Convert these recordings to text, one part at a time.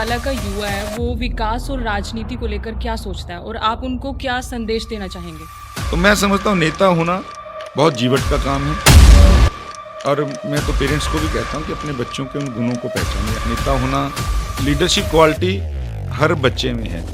अम्बाला का युवा है वो विकास और राजनीति को लेकर क्या सोचता है और आप उनको क्या संदेश देना चाहेंगे? तो मैं समझता हूँ नेता होना बहुत जीवट का काम है। और मैं तो पेरेंट्स को भी कहता हूँ कि अपने बच्चों के उन गुणों को पहचानें। नेता होना, लीडरशिप क्वालिटी हर बच्चे में है।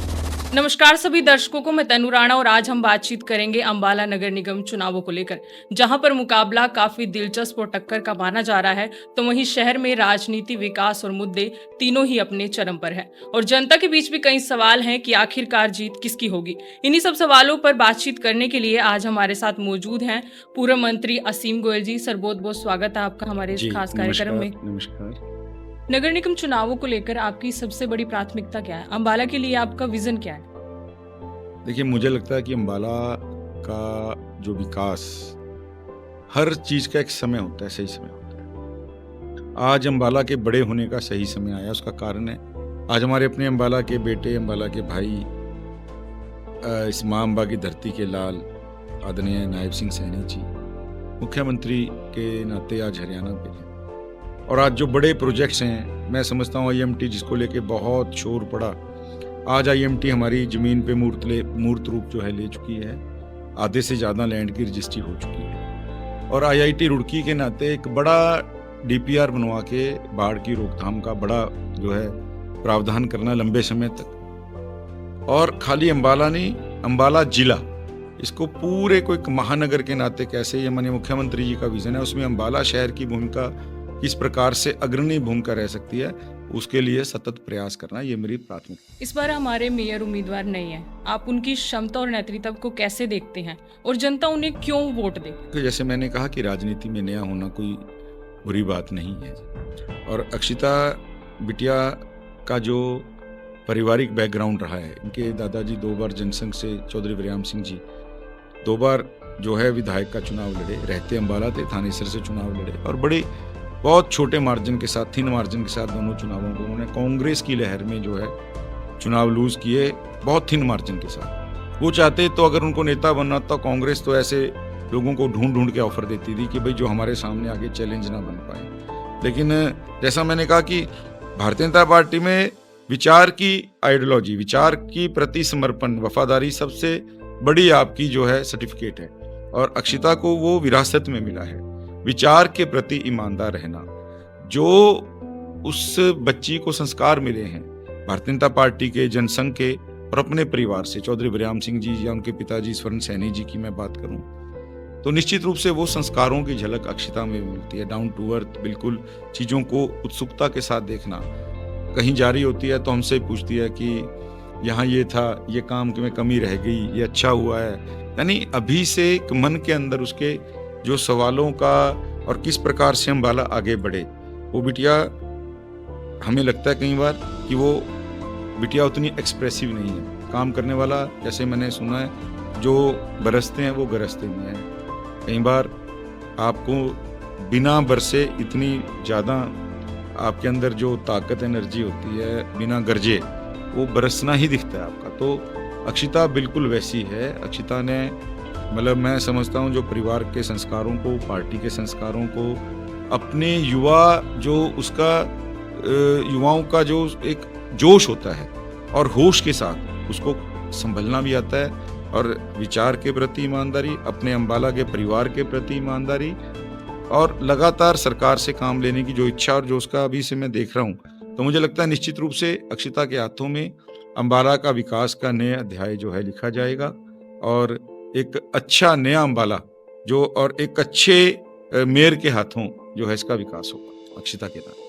नमस्कार सभी दर्शकों को, मैं तनु राणा और आज हम बातचीत करेंगे अम्बाला नगर निगम चुनावों को लेकर, जहां पर मुकाबला काफी दिलचस्प और टक्कर का माना जा रहा है। तो वहीं शहर में राजनीति, विकास और मुद्दे तीनों ही अपने चरम पर है और जनता के बीच भी कई सवाल हैं कि आखिरकार जीत किसकी होगी। इन्हीं सब सवालों पर बातचीत करने के लिए आज हमारे साथ मौजूद हैं पूर्व मंत्री असीम गोयल जी। सर, बहुत बहुत स्वागत है आपका हमारे इस खास कार्यक्रम में। नमस्कार। नगर निगम चुनावों को लेकर आपकी सबसे बड़ी प्राथमिकता क्या है? अम्बाला के लिए आपका विजन क्या है? देखिए, मुझे लगता है कि अम्बाला का जो विकास, हर चीज का एक समय होता है, सही समय होता है। आज अम्बाला के बड़े होने का सही समय आया। उसका कारण है आज हमारे अपने अम्बाला के बेटे, अम्बाला के भाई, इस मां अम्बा की धरती के लाल आदरणीय नायब सिंह सैनी जी मुख्यमंत्री के नाते आज हरियाणा पे हैं। और आज जो बड़े प्रोजेक्ट्स हैं, मैं समझता हूँ IMT जिसको लेके बहुत शोर पड़ा, आज IMT हमारी ज़मीन पे मूर्त रूप जो है ले चुकी है। आधे से ज़्यादा लैंड की रजिस्ट्री हो चुकी है। और IIT रुड़की के नाते एक बड़ा DPR बनवा के बाढ़ की रोकथाम का बड़ा जो है प्रावधान करना लंबे समय तक। और खाली अम्बाला नहीं, अम्बाला जिला, इसको पूरे को एक महानगर के नाते कैसे ये माननीय मुख्यमंत्री जी का विजन है, उसमें अम्बाला शहर की भूमिका किस प्रकार से अग्रणी भूमिका रह सकती है, उसके लिए सतत प्रयास करना, ये मेरी प्राथमिकता। इस बार हमारे मेयर उम्मीदवार नहीं है, आप उनकी क्षमता और नेतृत्व को कैसे देखते हैं और जनता उन्हें क्यों वोट दे? तो जैसे मैंने कहा कि राजनीति में नया होना कोई बुरी बात नहीं है। और अक्षिता बिटिया का जो पारिवारिक बैकग्राउंड रहा है, इनके दादाजी 2 बार जनसंघ से चौधरी बरियाम सिंह जी 2 बार जो है विधायक का चुनाव लड़े, रहते अम्बाला थे, थानेसर से चुनाव लड़े और बड़ी बहुत छोटे मार्जिन के साथ, थिन मार्जिन के साथ दोनों चुनावों को उन्होंने कांग्रेस की लहर में जो है चुनाव लूज किए, बहुत थिन मार्जिन के साथ। वो चाहते तो अगर उनको नेता बनना था, कांग्रेस तो ऐसे लोगों को ढूंढ ढूंढ के ऑफर देती थी कि भाई जो हमारे सामने आगे चैलेंज ना बन पाए। लेकिन जैसा मैंने कहा कि भारतीय जनता पार्टी में विचार की आइडियोलॉजी, विचार की प्रति समर्पण, वफादारी सबसे बड़ी आपकी जो है सर्टिफिकेट है। और अक्षिता को वो विरासत में मिला है, विचार के प्रति ईमानदार रहना। जो उस बच्ची को संस्कार मिले हैं भारतीय जनता पार्टी के, जनसंघ के और अपने परिवार से, चौधरी बरियाम सिंह जी या उनके पिताजी स्वर्ण सैनी जी की मैं बात करूं, तो निश्चित रूप से वो संस्कारों की झलक अक्षिता में मिलती है। डाउन टू अर्थ, बिल्कुल चीज़ों को उत्सुकता के साथ देखना। कहीं जारी होती है तो हमसे पूछती है कि यहाँ ये था, ये काम में कमी रह गई, ये अच्छा हुआ है। यानी अभी से एक मन के अंदर उसके जो सवालों का और किस प्रकार से अम्बाला आगे बढ़े, वो बिटिया, हमें लगता है कई बार कि वो बिटिया उतनी एक्सप्रेसिव नहीं है। काम करने वाला, जैसे मैंने सुना है, जो बरसते हैं वो गरजते नहीं हैं। कई बार आपको बिना बरसे इतनी ज़्यादा आपके अंदर जो ताकत, एनर्जी होती है, बिना गरजे वो बरसना ही दिखता है आपका। तो अक्षिता बिल्कुल वैसी है। अक्षिता ने, मतलब मैं समझता हूँ, जो परिवार के संस्कारों को, पार्टी के संस्कारों को, अपने युवा जो उसका युवाओं का जो एक जोश होता है और होश के साथ उसको संभलना भी आता है। और विचार के प्रति ईमानदारी, अपने अम्बाला के परिवार के प्रति ईमानदारी और लगातार सरकार से काम लेने की जो इच्छा और जो उसका अभी से मैं देख रहा हूँ, तो मुझे लगता है निश्चित रूप से अक्षिता के हाथों में अम्बाला का विकास का नया अध्याय जो है लिखा जाएगा। और एक अच्छा नया अम्बाला जो, और एक अच्छे मेयर के हाथों जो है इसका विकास होगा अक्षिता के नाम।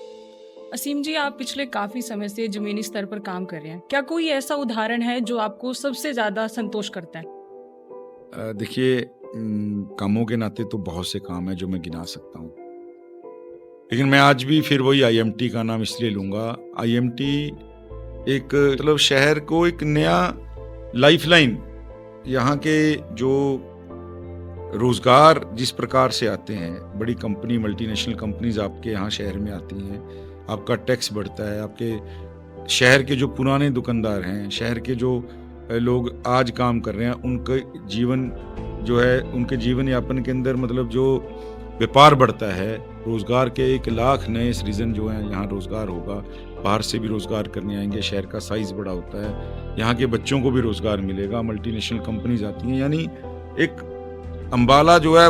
असीम जी, आप पिछले काफी समय से जमीनी स्तर पर काम कर रहे हैं। क्या कोई ऐसा उदाहरण है जो आपको सबसे ज्यादा संतोष करता है? देखिए, कामों के नाते तो बहुत से काम है जो मैं गिना सकता हूँ, लेकिन मैं आज भी फिर वही IMT का नाम इसलिए लूंगा। IMT एक मतलब शहर को एक नया लाइफलाइन, यहाँ के जो रोजगार जिस प्रकार से आते हैं, बड़ी कंपनी, मल्टीनेशनल कंपनीज आपके यहाँ शहर में आती हैं, आपका टैक्स बढ़ता है, आपके शहर के जो पुराने दुकानदार हैं, शहर के जो लोग आज काम कर रहे हैं, उनके जीवन जो है, उनके जीवन यापन के अंदर मतलब जो व्यापार बढ़ता है, रोजगार के 1 लाख नए सृजन जो हैं यहाँ रोजगार होगा, बाहर से भी रोज़गार करने आएंगे, शहर का साइज़ बड़ा होता है, यहाँ के बच्चों को भी रोज़गार मिलेगा, मल्टीनेशनल कंपनीज आती हैं। यानी एक अम्बाला जो है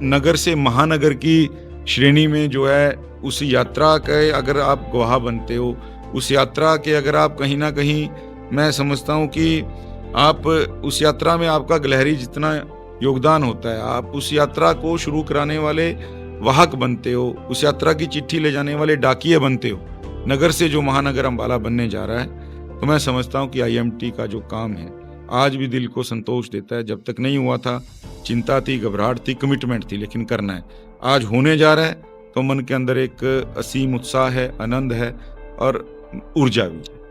नगर से महानगर की श्रेणी में जो है, उस यात्रा के अगर आप गवाह बनते हो, उस यात्रा के अगर आप कहीं ना कहीं, मैं समझता हूँ कि आप उस यात्रा में आपका गिलहरी जितना योगदान होता है, आप उस यात्रा को शुरू कराने वाले वाहक बनते हो, उस यात्रा की चिट्ठी ले जाने वाले डाकिये बनते हो, नगर से जो महानगर अम्बाला बनने जा रहा है। तो मैं समझता हूँ कि IMT का जो काम है आज भी दिल को संतोष देता है। जब तक नहीं हुआ था चिंता थी, घबराहट थी, कमिटमेंट थी, लेकिन करना है। आज होने जा रहा है तो मन के अंदर एक असीम उत्साह है, आनंद है और ऊर्जा भी है।